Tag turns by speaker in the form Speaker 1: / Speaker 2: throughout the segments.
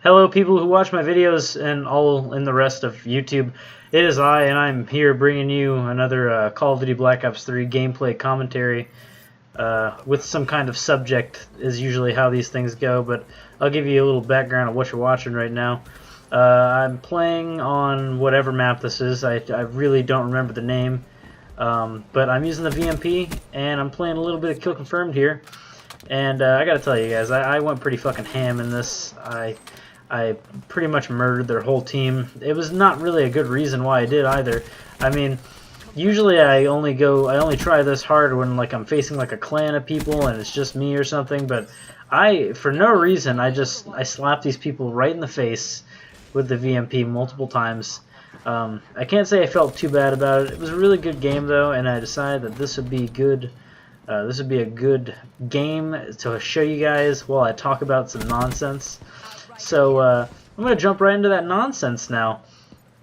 Speaker 1: Hello, people who watch my videos and all in the rest of YouTube. It is I, and I'm here bringing you another Call of Duty Black Ops 3 gameplay commentary with some kind of subject, is usually how these things go, but I'll give you a little background of what you're watching right now. I'm playing on whatever map this is. I really don't remember the name, but I'm using the VMP, and I'm playing a little bit of Kill Confirmed here. And I gotta tell you guys, I went pretty fucking ham in this. I pretty much murdered their whole team. It was not really a good reason why I did either. I mean, usually I only try this hard when like I'm facing like a clan of people and it's just me or something, but for no reason I slapped these people right in the face with the VMP multiple times. I can't say I felt too bad about it. It was a really good game though, and I decided that this would be good. This would be a good game to show you guys while I talk about some nonsense. So I'm going to jump right into that nonsense now.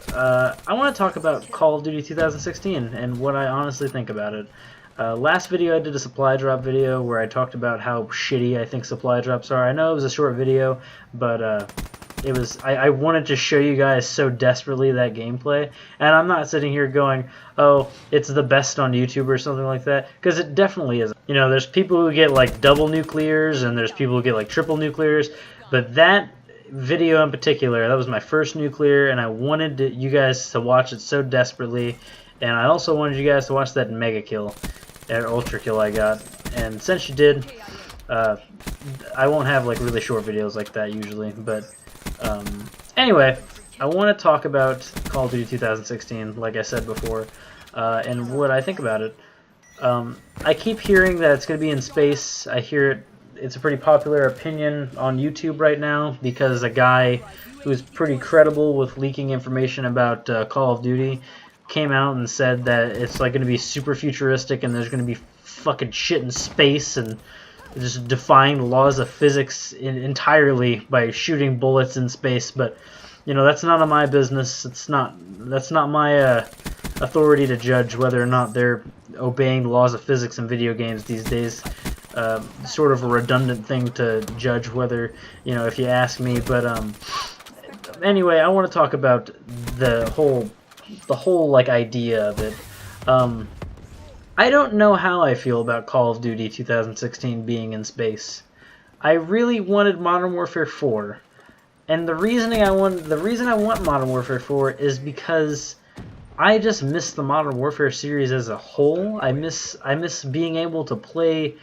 Speaker 1: I want to talk about Call of Duty 2016 and what I honestly think about it. Last video I did a supply drop video where I talked about how shitty I think supply drops are. I know it was a short video, but I wanted to show you guys so desperately that gameplay, and I'm not sitting here going, oh, it's the best on YouTube or something like that, because it definitely isn't. You know, there's people who get like double nuclears and there's people who get like triple nuclears, but that video in particular, that was my first nuclear, and I wanted you guys to watch it so desperately, and I also wanted you guys to watch that mega kill, or ultra kill I got, and since you did, I won't have like really short videos like that usually, but anyway, I want to talk about Call of Duty 2016, like I said before, and what I think about it. I keep hearing that it's going to be in space. I hear it's a pretty popular opinion on YouTube right now because a guy who's pretty credible with leaking information about Call of Duty came out and said that it's like going to be super futuristic and there's going to be fucking shit in space and just defying laws of physics entirely by shooting bullets in space. But you know, that's none of my business. That's not my authority to judge whether or not they're obeying the laws of physics in video games these days. Sort of a redundant thing to judge whether, you know, if you ask me. But anyway, I want to talk about the whole like idea of it. I don't know how I feel about Call of Duty 2016 being in space. I really wanted Modern Warfare 4, and the reason I want Modern Warfare 4 is because I just miss the Modern Warfare series as a whole. I miss being able to play.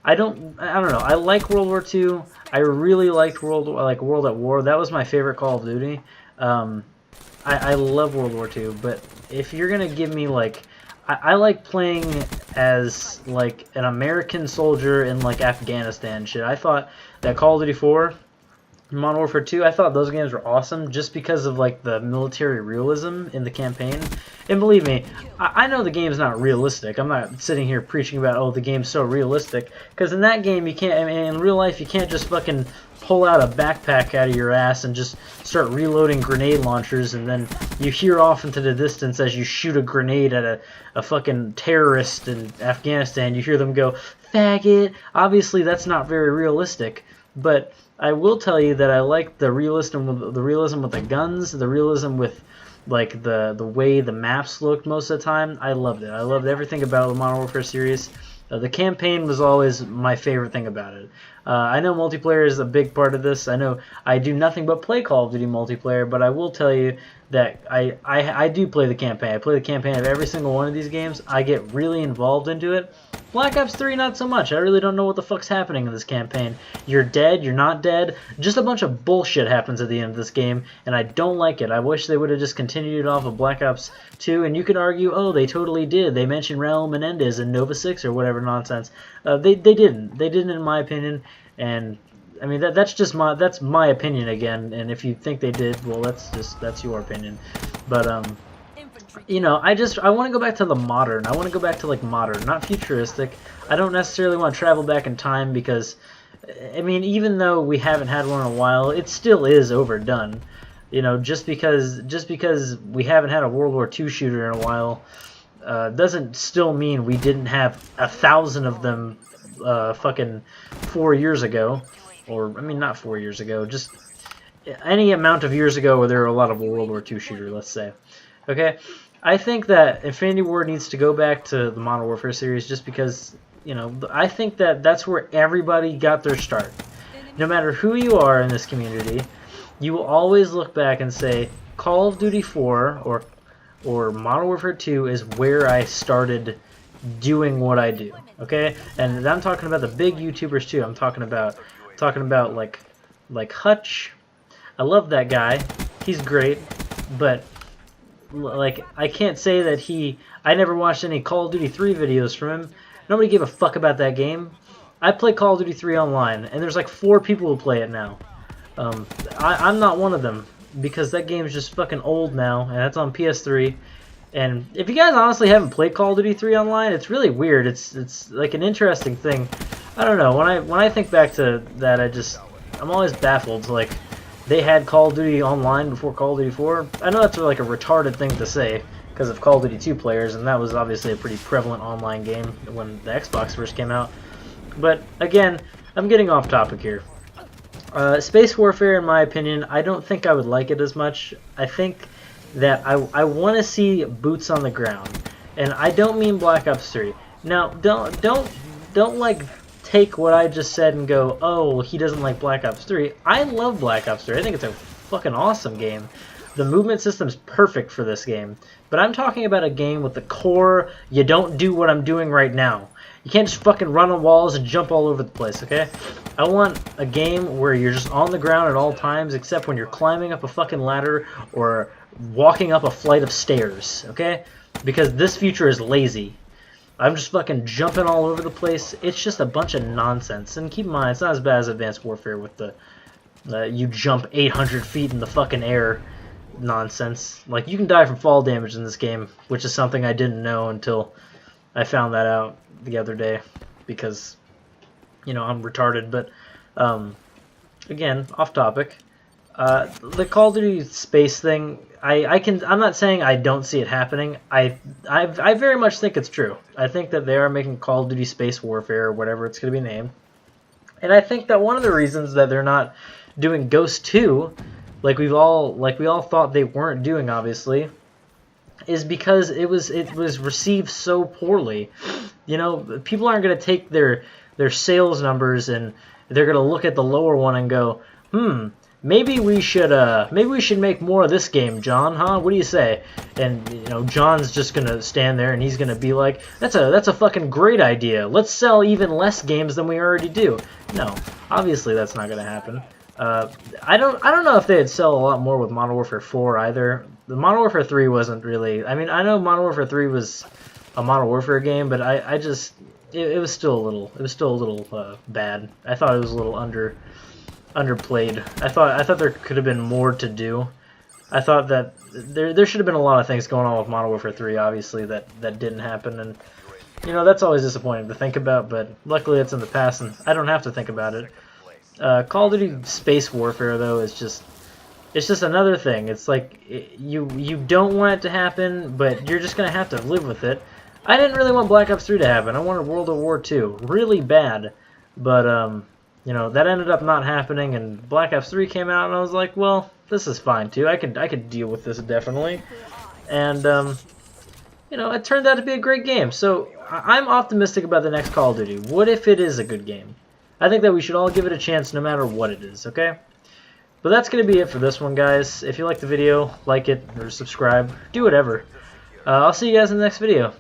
Speaker 1: I don't know. I like World War II. I really liked World at War. That was my favorite Call of Duty. I love World War II, but if you're gonna give me like, I like playing as like an American soldier in like Afghanistan shit. I thought that Call of Duty 4, Modern Warfare 2, I thought those games were awesome just because of like the military realism in the campaign. And believe me, I know the game's not realistic. I'm not sitting here preaching about, oh, the game's so realistic, because in that game you can't, I mean, in real life you can't just fucking pull out a backpack out of your ass and just start reloading grenade launchers and then you hear off into the distance as you shoot a grenade at a fucking terrorist in Afghanistan. You hear them go, faggot. Obviously that's not very realistic, but I will tell you that I like the realism with the guns, the realism with like the way the maps looked most of the time. I loved it. I loved everything about the Modern Warfare series. The campaign was always my favorite thing about it. I know multiplayer is a big part of this. I know I do nothing but play Call of Duty multiplayer, but I will tell you that I do play the campaign. I play the campaign of every single one of these games. I get really involved into it. Black Ops 3, not so much. I really don't know what the fuck's happening in this campaign. You're dead, you're not dead. Just a bunch of bullshit happens at the end of this game, and I don't like it. I wish they would have just continued it off of Black Ops 2, and you could argue, oh, they totally did. They mentioned Raul Menendez in Nova 6 or whatever nonsense. They didn't. They didn't, in my opinion, and I mean that's my opinion again. And if you think they did, well, that's your opinion. But you know, I want to go back to the modern. I want to go back to like modern, not futuristic. I don't necessarily want to travel back in time because, I mean, even though we haven't had one in a while, it still is overdone. You know, just because we haven't had a World War II shooter in a while, doesn't still mean we didn't have 1,000 of them fucking 4 years ago. Or, I mean, not 4 years ago, just any amount of years ago where there were a lot of World War II shooter, let's say. Okay, I think that Infinity Ward needs to go back to the Modern Warfare series just because, I think that that's where everybody got their start. No matter who you are in this community, you will always look back and say Call of Duty 4 or Modern Warfare 2 is where I started doing what I do. Okay, and I'm talking about the big YouTubers too. I'm talking about like Hutch. I love that guy. He's great, but like I can't say that I never watched any Call of Duty 3 videos from him. Nobody gave a fuck about that game. I play Call of Duty 3 online, and there's like 4 people who play it now. I'm not one of them because that game is just fucking old now, and that's on PS3. And if you guys honestly haven't played Call of Duty 3 online, it's really weird. It's like an interesting thing. I don't know. When I think back to that, I'm always baffled. Like, they had Call of Duty online before Call of Duty 4. I know that's like a retarded thing to say because of Call of Duty 2 players, and that was obviously a pretty prevalent online game when the Xbox first came out. But again, I'm getting off topic here. Space Warfare, in my opinion, I don't think I would like it as much. I think that I want to see boots on the ground, and I don't mean Black Ops 3. Now, don't like take what I just said and go, oh, he doesn't like Black Ops 3. I love Black Ops 3. I think it's a fucking awesome game. The movement system's perfect for this game. But I'm talking about a game with the core, you don't do what I'm doing right now. You can't just fucking run on walls and jump all over the place, okay? I want a game where you're just on the ground at all times except when you're climbing up a fucking ladder or walking up a flight of stairs, okay? Because this future is lazy. I'm just fucking jumping all over the place. It's just a bunch of nonsense. And keep in mind, it's not as bad as Advanced Warfare with the you jump 800 feet in the fucking air nonsense. Like, you can die from fall damage in this game, which is something I didn't know until I found that out the other day because, I'm retarded. But, again, off topic. The Call of Duty space thing, I'm not saying I don't see it happening. I very much think it's true. I think that they are making Call of Duty Space Warfare or whatever it's going to be named. And I think that one of the reasons that they're not doing Ghost 2, like we all thought they weren't doing, obviously, is because it was received so poorly. People aren't going to take their sales numbers and they're going to look at the lower one and go, maybe we should make more of this game, John, huh? What do you say? And John's just gonna stand there and he's gonna be like, that's a fucking great idea. Let's sell even less games than we already do. No, obviously that's not gonna happen. I don't know if they'd sell a lot more with Modern Warfare 4 either. The Modern Warfare 3 wasn't really. I mean, I know Modern Warfare 3 was a Modern Warfare game, but it was still a little bad. I thought it was a little underplayed. I thought there could have been more to do. I thought that there should have been a lot of things going on with Modern Warfare 3, obviously, that didn't happen, and that's always disappointing to think about, but luckily it's in the past and I don't have to think about it. Call of Duty Space Warfare, though, is just another thing. It's like you don't want it to happen, but you're just gonna have to live with it. I didn't really want Black Ops 3 to happen. I wanted World War II really bad, but that ended up not happening, and Black Ops 3 came out, and I was like, well, this is fine too. I could deal with this definitely, and it turned out to be a great game. So I'm optimistic about the next Call of Duty. What if it is a good game? I think that we should all give it a chance, no matter what it is. Okay. But that's gonna be it for this one, guys. If you like the video, like it or subscribe, do whatever. I'll see you guys in the next video.